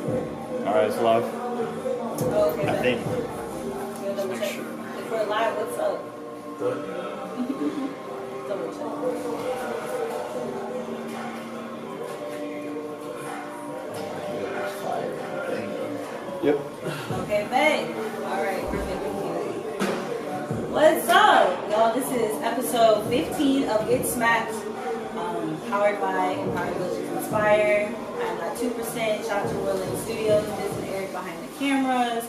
Alright, it's live. Oh, okay. I think. Double check. If we're live, what's up? Double check. Yep. Okay, babe. Alright, we're making here. What's up? Y'all, this is episode 15 of Get Smackz. Powered by Empowered Villages Inspire. I'm at 2%. Shout out to Whirlwind Studios. This is Eric behind the cameras.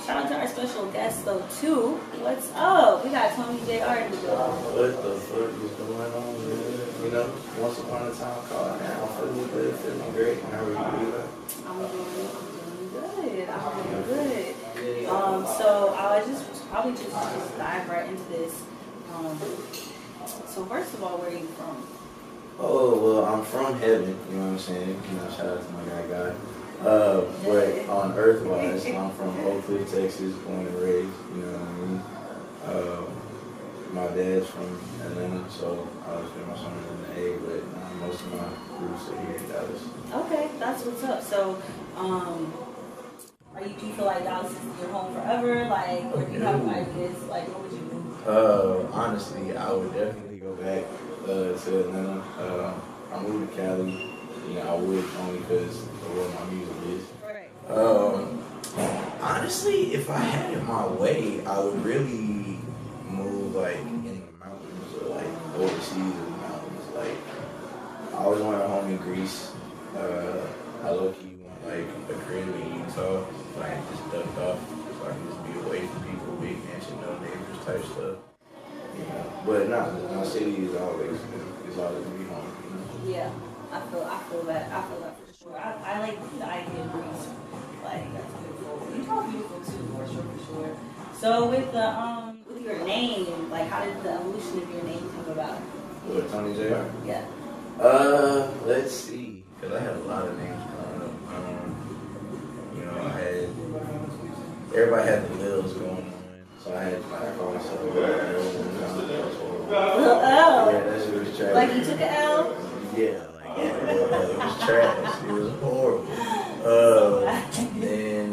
Shout out to our special guest though too. What's up? We got Tonyjr in the building. What the fuck is going on, man? You know, once upon a time called now, I'm feeling good, feeling great. How are you doing? I'm doing good. So I just probably just dive right into this. So first of all, where are you from? Oh, well, I'm from heaven, you know what I'm saying? You know, shout out to my guy, God. But on earth-wise, I'm from Oakley, Texas, born and raised, you know what I mean? My dad's from Atlanta, so I was spending my summers in the A, but most of my roots are here in Dallas. Okay, that's what's up. So, do you feel like Dallas is your home forever? Like, or do you have ideas? Like, what would you do? Honestly, I would definitely go back to Atlanta. I moved to Cali. You know, I would only because of what my music is. Right. Honestly, if I had it my way, I would really move like in the mountains or like overseas in the mountains. Like, I always wanted a home in Greece. I low-key want like a crib in Utah, like just ducked off, so I can just be away from people, big mansion, no neighbors type stuff. You know, but my city is always gonna be home. You know? Yeah, I feel that for sure. I like the idea of Greece. Like, that's beautiful. Utah's beautiful too, for sure. So with your name, like, how did the evolution of your name come about? What, Tonyjr? Yeah. Let's see, because I had a lot of names growing up. You know, everybody had the Lils going on. So I had, like, I called myself a Lil L? Yeah, that shit was trash. Like, you took an L? Yeah, it was trash. It was horrible. Then,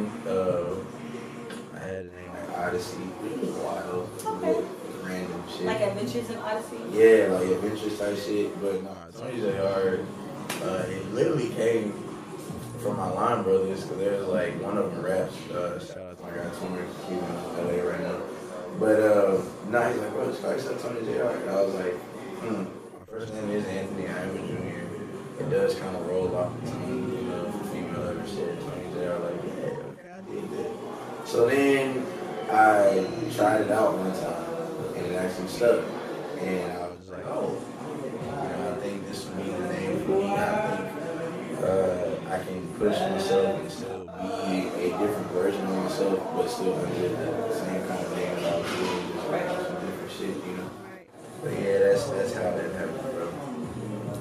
I had a name like Odyssey. It was wild. Okay. It was random shit. Like Adventures in Odyssey? Yeah, like adventures type shit. But nah, Tonyjr, it literally came from my line brothers, because there was like one of them raps. Shout out to my guy Tonyjr, he's in LA right now. But he's like, bro, just call yourself Tonyjr. And I was like, my first name is Anthony Ivan Jr. It does kind of roll off the tongue, you know, if a female ever said Tonyjr, like, yeah, okay, I did that. So then I tried it out one time, and it actually stuck. And I was like, oh, you know, I think this would be the name for me. I think I can push myself and still be a different version of myself, but still under the same kind of name that I was doing, just like some different shit, you know. But yeah, that's how that happened, bro.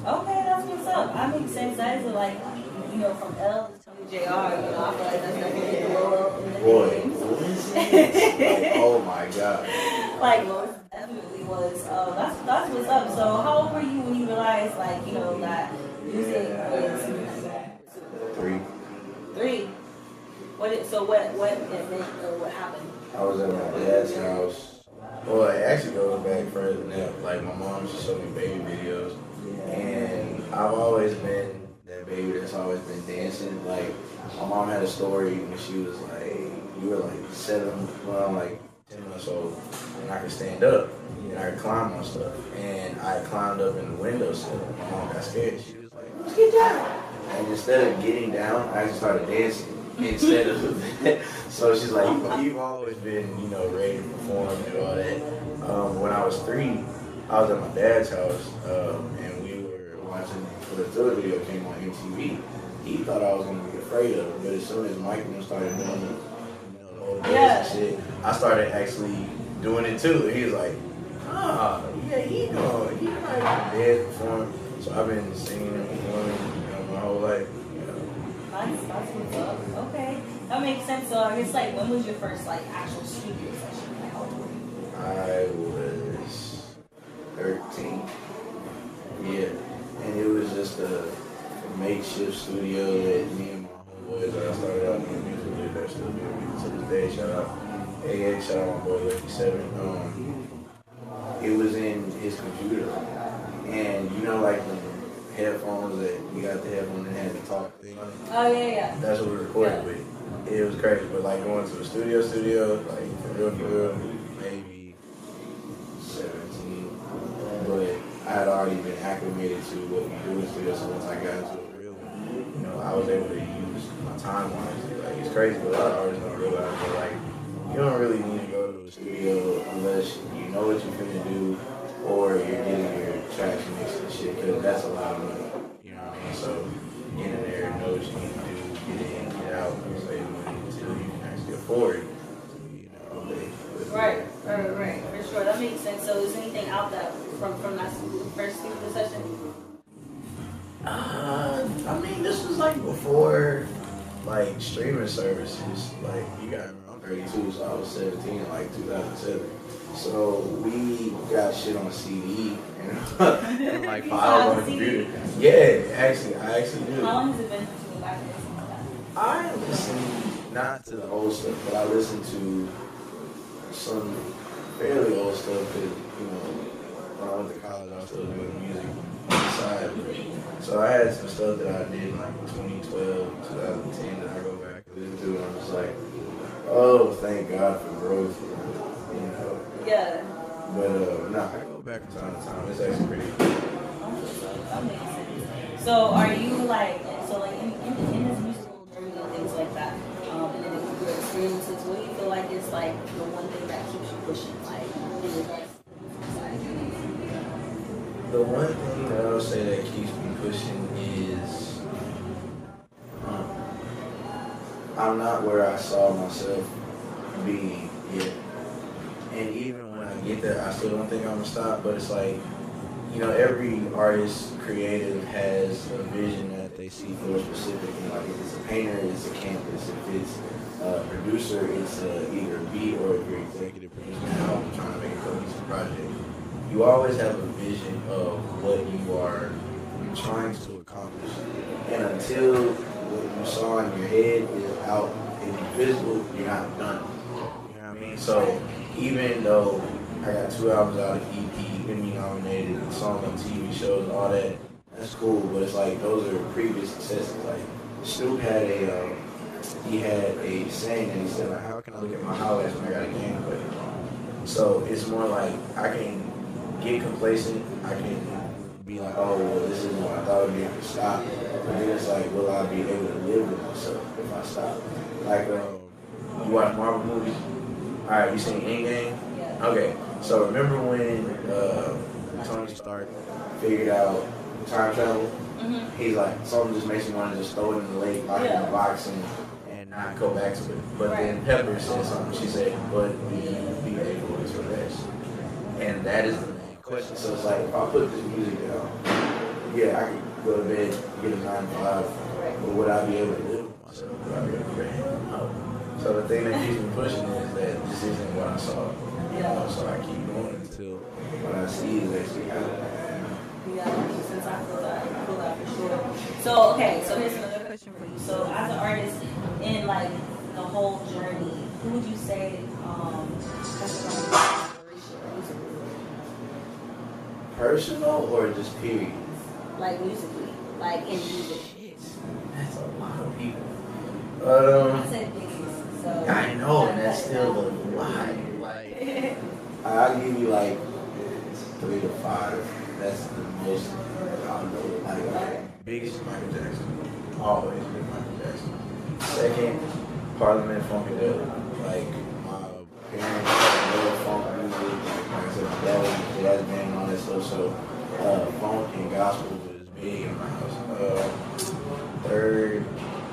Okay, that's what's up. That makes sense. That is like, you know, from L to Tonyjr, you know, I feel like that's definitely the roll up in the names. Like, oh my god. Like, most definitely was. That's what's up. So, how old were you when you realized, like, you know, that music was 3. 3? What it meant or what happened? I was at my dad's house. Well, it actually goes back further than that. Like, my mom used to show me baby videos. And I've always been that baby that's always been dancing. Like, my mom had a story when she was like, you were like 7, well, I'm like 10 months old, and I could stand up, and I could climb on stuff. And I climbed up in the windowsill. My mom got scared. She was like, let's get down. And instead of getting down, I just started dancing. Instead of that. So she's like, you've always been, you know, ready to perform and all that. When I was 3, I was at my dad's house, and we were watching, the Thriller video came on MTV. He thought I was going to be afraid of it, but as soon as Mike started doing it, you know, the whole dance and shit, I started actually doing it too. And he was like, yeah, he might dance, perform. So I've been singing and performing, you know, my whole life. That's what's up. Okay. That makes sense. So I guess, like, when was your first, like, actual studio session? Like, how old were you? I was 13. Yeah. And it was just a makeshift studio that me and my boys that I started out in music with that still be with me to this day. Shout out AA, shout out my boy Lucky 7. It was in his computer. And you know, like the headphones that you got the headphones and had the talk thing on it? Oh, yeah. That's what we recorded with. It was crazy, but like going to the studio, like for real, maybe 17. But I had already been acclimated to what we do in the studio, so once I got into a real one, you know, I was able to use my time wisely. Like it's crazy, but a lot of artists don't realize that like you don't really need to go to the studio unless you know what you're gonna do or you're getting your tracks mixed and shit, because that's a lot of money. You know what I mean? So get in there, know what you need to do, get in, get out, save money until you can actually afford it. You know, Right, for sure. That makes sense. So is anything out that from that first studio session? I mean, this was like before like streaming services. Like you got, I'm 32, so I was 17 in like 2007. So we got shit on CD and like files on the computer. Yeah, I actually do. How long has it been since you got this? I listen not to the old stuff, but I listen to some fairly old stuff because, you know, when I went to college, I was still doing music on the side. So I had some stuff that I did in like 2012, 2010 that I go back and listen to, and I'm just like, oh, thank God for growth, you know. Yeah. But nah, I go back from time to time. It's actually pretty cool. That makes sense. So are you like, in this musical journey and things like that, and then your experiences, what do you feel like is like the one thing that keeps you pushing, like in your life? The one thing that I would say that keeps me pushing is I'm not where I saw myself being yet. And even when I get there, I still don't think I'm gonna stop, but it's like, you know, every artist, creative has a vision that they see for a specific, like if it's a painter, it's a canvas, if it's a producer, it's either a beat, or if you're executive producing an album trying to make a cohesive project. You always have a vision of what you are trying to accomplish. And until what you saw in your head is out and visible, you're not done. You know what I mean? So even though I got 2 albums out of EP, Emmy nominated, songs on TV shows, all that, that's cool, but it's like those are previous successes. Like Snoop had he had a saying and he said, like, how can I look at my highlights when I got a game to play? So it's more like I can get complacent, I can be like, oh, well, this isn't what I thought it would be, I can stop. But then it's like, will I be able to live with myself if I stop? Like, you watch Marvel movies? Alright, you seen Endgame? Yeah. Okay, so remember when Tony Stark figured out time travel? Mm-hmm. He's like, something just makes me want to just throw it in the lake, lock it in the box, and not go back to it. But then Pepper said something, she said, but do you be able to rest? And that is the main question. So it's like, if I put this music down, yeah, I could go to bed, get a 9 to 5, but would I be able to live with myself? Would I be able to rest? No. So the thing that keeps me pushing is that this isn't what I saw. You know, so I keep going until what I see is actually happening. Yeah, since I feel that for sure. So okay, so here's another question for you. So as an artist in like the whole journey, who would you say has been inspiration musically? Personal or just period? Like musically, like in music. Shit, that's a lot of people. I said Biggie, so I know, and that's still a lot. Like, I'll give you like 3 to 5. That's the most I'll know. Like, biggest Michael Jackson. Always been Michael Jackson. Second, Parliament Funkadelic. Like, my parents love funk music. Like I said, my dad was a jazz band and all that stuff. So, funk and gospel was big in my house. Third,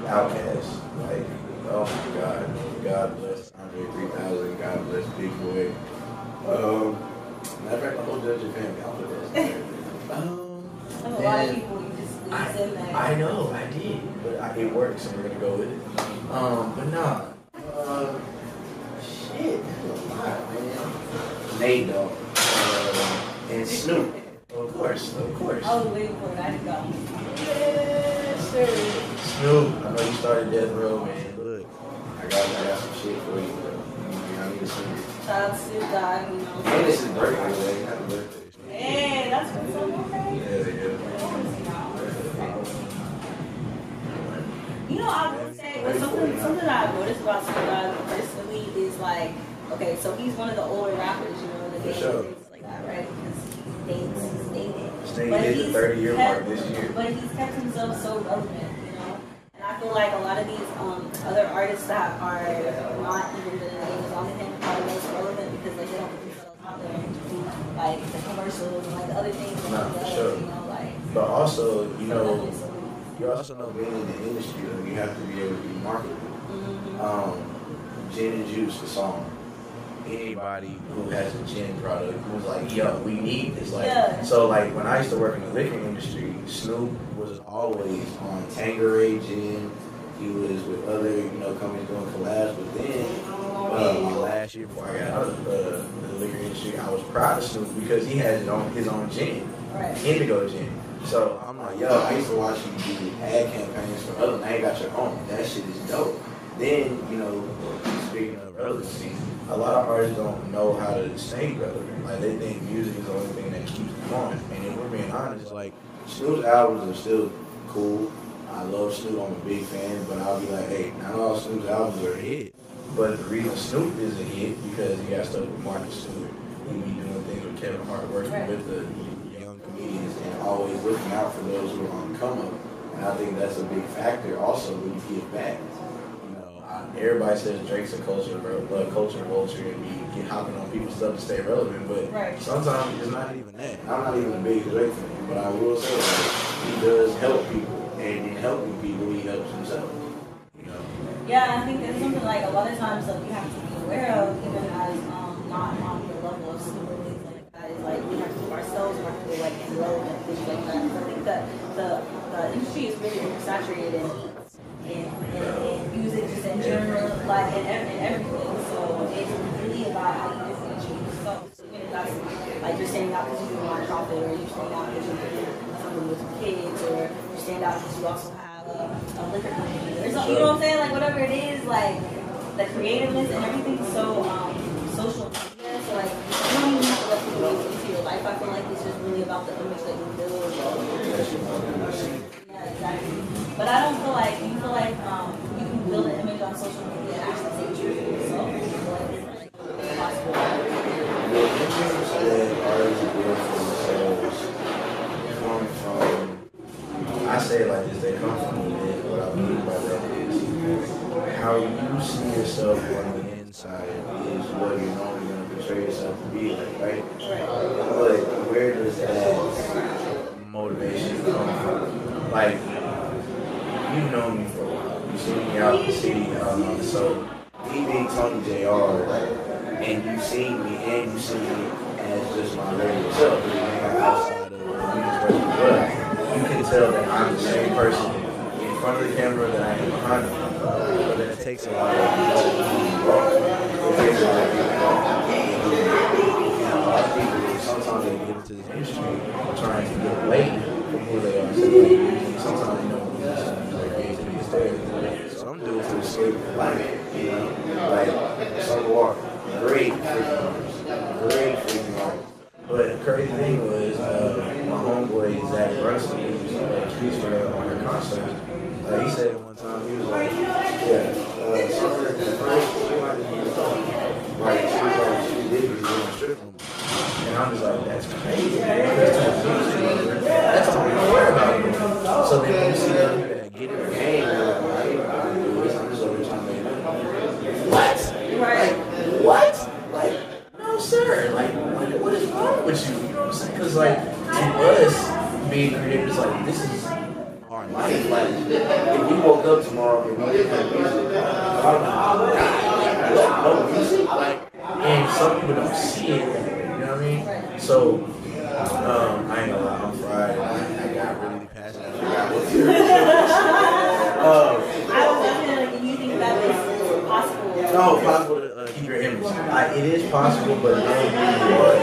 Outkast. Like, oh my God. God bless Andre 3000. God bless Big Boy. Matter of fact, my whole Judge family, I'll put that. a lot of people you just in there. I know, I did, but it works, so we're gonna go with it. But nah, shit, that's a lot, man. Nate Dogg, and Snoop, of course. I was waiting for it. I didn't go. Yes, sir. Snoop, I know you started Death Row, man. Look, I got some shit for you, bro. I need to see it. Shout out to Snoop Dogg, you know. And it's his birthday today. Happy birthday. Hey, that's what's so okay. Yeah. You know, I would say something that I've noticed about Snoop Dogg personally is like, okay, so he's one of the older rappers, you know, the For sure. things like that, right? Because he's dated. Stay hit the 30-year mark this year. But he's kept himself so relevant, you know. And I feel like a lot of these other artists that are not even in the game as long as him are most relevant because like they don't put themselves out there and do like the commercials and like the other things. Nah, for sure. You know, like. But also, you know, you also know being in the industry, you have to be able to be marketable. Gin and Juice, the song. Anybody who has a gin product was like, yo, we need this. Like, so like when I used to work in the liquor industry, Snoop was always on Tanqueray gin. He was with other, companies doing collabs. But then, last year before I got out of the liquor industry, I was proud of Snoop because he had his own gin, Indigo gin. So I'm like, yo, I used to watch you do ad campaigns for other. Now you got your own. That shit is dope. Then, speaking of relevancy, a lot of artists don't know how to stay relevant. Like, they think music is the only thing that keeps them on. And if we're being honest, like, Snoop's albums are still cool. I love Snoop. I'm a big fan. But I'll be like, hey, not all Snoop's albums are a hit. But the reason Snoop is a hit because he got stuff with Martha Stewart. He be doing things with Kevin Hart, working with the young comedians and always looking out for those who are on the come up. And I think that's a big factor also when you give back. Everybody says Drake's a culture vulture and be hopping on people's stuff to stay relevant, but sometimes it's not even that. I'm not even a big Drake fan, but I will say that he does help people, and in helping people, he helps himself. Yeah, I think that's something like a lot of times that we have to be aware of, even as not on the level of stupid things like that. Is like we have to keep ourselves marketable, like and relevant things like that. So I think that the industry is really oversaturated in music just in general, like in everything. So it's really about how you differentiate yourself. So even if that's like you're standing out because you do a nonprofit, or you're standing out because you're doing something with kids, or you stand out because you also have a liquor company, or something. You know what I'm saying? Like whatever it is, like the creativeness and everything's so social media. So like you don't even have to let people into your life. I feel like it's just really about the image that you build. Yeah, exactly. But I don't feel like you feel like you can build an image on social media and actually say true to yourself. I feel like it's like impossible. The images that artists build for themselves come from, I say it like this, they come from within. What I mean by that is how you see yourself on the inside is what you're normally going to portray yourself to be like, right? But where does that motivation come from? Like, you've known me for a while. You've seen me out in the city, so me being Tonyjr, and you've seen me as just my regular self, outside of the music, but you can tell that I'm the same person in front of the camera that I am behind the camera. But it takes a lot of people. Sometimes they get into this industry trying to get away from who they are. So sometimes some dudes who escape life, like some walk great freaking artists. But the crazy thing was, my homeboy Zach Brunson, who was accused for on her concert, he said it one time, he was like, she did it in a strip room. And I'm just like, that's crazy, man. That's all we care about. So then when you see that get in the game, What? Like, no, sir. Like, what is wrong with you? You know what I'm saying? Because, like, to us, being creators, like, this is our life. Like, if we woke up tomorrow and we didn't have music, no music, like, and some people don't see it. You know what I mean? So, I ain't gonna lie, I'm fried. I got really passionate. I was wondering, like, if you think that is possible. No, possible to keep your image. It is possible, but knowing who you are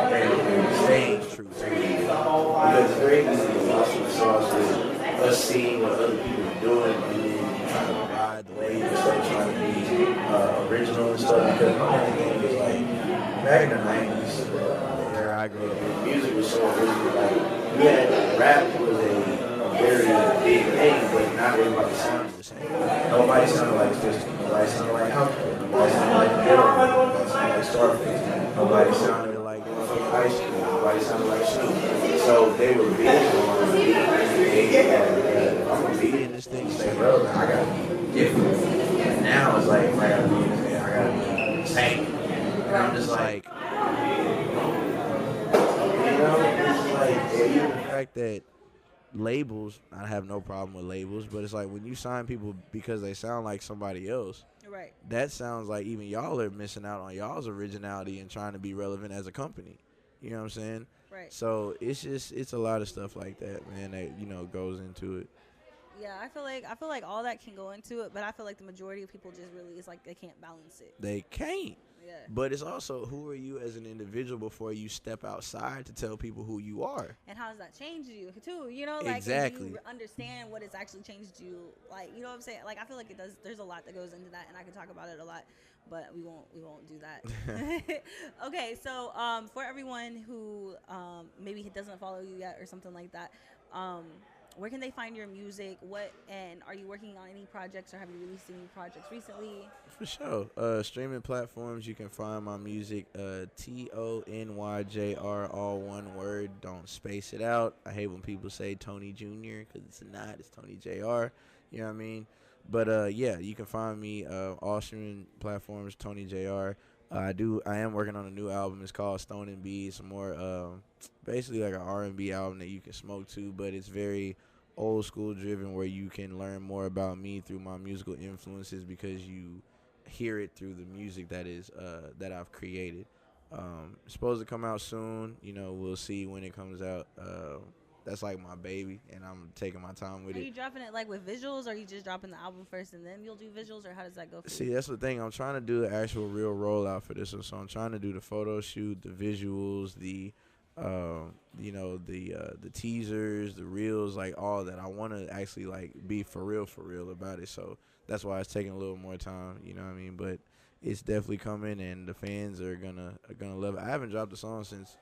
and staying true. Because it's very easy to lost in the sauce with us seeing what other people are doing and then trying to ride the wave instead of trying to be original and stuff. Because my main thing is like back in the 90s, the era I grew up in, music was so original. Like you had rap was a very big thing, but not everybody sounded the same. Nobody sounded like this. Nobody sounded like Humphrey. Nobody sounded like Ghetto. Nobody sounded like Starface. Nobody sounded like High School. Nobody sounded like Snoop. So they were big on I'm gonna be in this thing, stay relevant. I gotta be different. And now it's like, I gotta be in this thing, I gotta be the same. And I'm just like, it's like, even the fact that labels, I have no problem with labels, but it's like when you sign people because they sound like somebody else, right? That sounds like even y'all are missing out on y'all's originality and trying to be relevant as a company. You know what I'm saying? Right. So it's a lot of stuff like that, man, that goes into it. Yeah, I feel like all that can go into it, but I feel like the majority of people just really is like they can't balance it. They can't. Yeah. But it's also, who are you as an individual before you step outside to tell people who you are? And how does that change you too? Like, exactly. If you understand what it's actually changed you, like, you know what I'm saying? Like, I feel like it does. There's a lot that goes into that, and I can talk about it a lot, but we won't do that. Okay, so for everyone who maybe doesn't follow you yet or something like that, where can they find your music? And are you working on any projects, or have you released any projects recently? For sure. Streaming platforms, you can find my music, Tonyjr, all one word. Don't space it out. I hate when people say Tonyjr because it's not. It's Tonyjr. You know what I mean? But yeah, you can find me all streaming platforms, Tonyjr. I am working on a new album. It's called Stone and B. It's more basically like an R&B album that you can smoke to, but it's very old school driven, where you can learn more about me through my musical influences because you hear it through the music that I've created. It's supposed to come out soon. We'll see when it comes out. That's like my baby, and I'm taking my time with it. Are you dropping it like with visuals, or are you just dropping the album first and then you'll do visuals, or how does that go for you? See, that's the thing. I'm trying to do the actual real rollout for this one. So I'm trying to do the photo shoot, the visuals, the the teasers, the reels, like all that. I want to actually like be for real about it. So that's why it's taking a little more time. You know what I mean? But it's definitely coming, and the fans are gonna love it. I haven't dropped a song since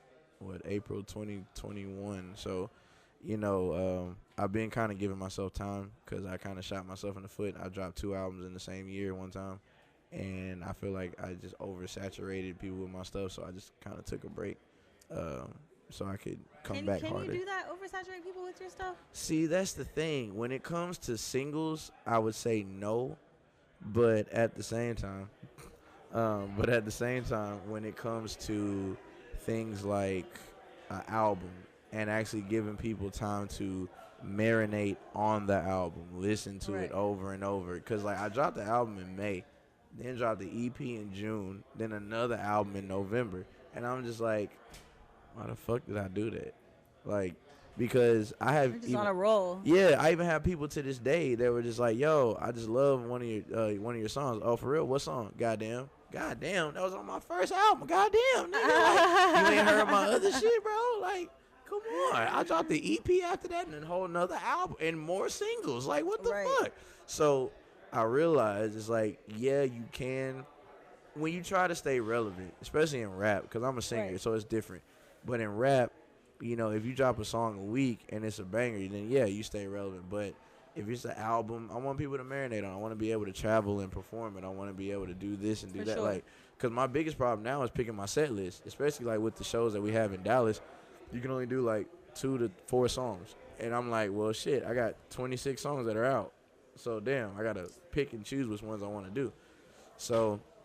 April 2021. So I've been kind of giving myself time because I kind of shot myself in the foot. I dropped 2 albums in the same year one time, and I feel like I just oversaturated people with my stuff. So I just kind of took a break. So I could come back harder. Can you do that? Oversaturate people with your stuff? See, that's the thing. When it comes to singles, I would say no, but at the same time, when it comes to things like an album and actually giving people time to marinate on the album, listen to it over and over, because like I dropped the album in May, then dropped the EP in June, then another album in November, and I'm just like, why the fuck did I do that? Like, because I have You're just on a roll. Yeah, I even have people to this day that were just like, "Yo, I just love one of your songs." Oh, for real? What song? Goddamn, that was on my first album. Goddamn, nigga, like, you ain't heard my other shit, bro? Like, come on. I dropped the EP after that, and then a whole another album and more singles. Like, what the fuck? So I realized it's like, yeah, you can when you try to stay relevant, especially in rap, because I'm a singer, so it's different. But in rap, if you drop a song a week and it's a banger, then yeah, you stay relevant. But if it's an album, I want people to marinate on. I want to be able to travel and perform it. I want to be able to do this and do that. Sure. Like, because my biggest problem now is picking my set list, especially like with the shows that we have in Dallas. You can only do like 2 to 4 songs, and I'm like, well, shit, I got 26 songs that are out. So damn, I gotta pick and choose which ones I want to do. So